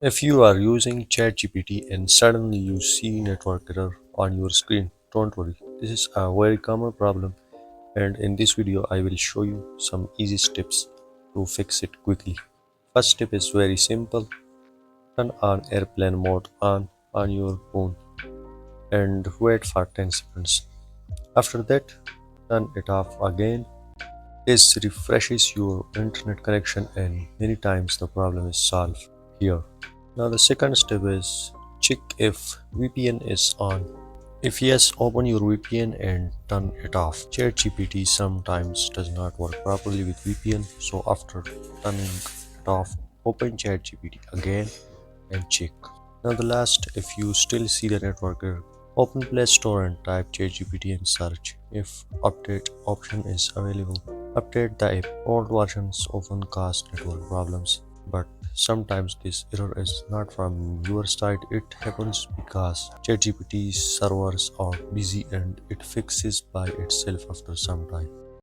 If you are using ChatGPT and suddenly you see network error on your screen, don't worry. This is a very common problem, and in this video I will show you some easy steps to fix it quickly. First step is very simple. Turn on airplane mode on your phone and wait for 10 seconds. After that, turn it off again. This refreshes your internet connection and many times the problem is solved here. Now the second step is check if VPN is on. If yes, open your VPN and turn it off. ChatGPT sometimes does not work properly with VPN, so after turning it off, open ChatGPT again and check. Now the last, if you still see the network error, open Play Store and type ChatGPT and search if update option is available. Update the app. Old versions often cause network problems, but sometimes this error is not from your side. It happens because ChatGPT servers are busy and it fixes by itself after some time.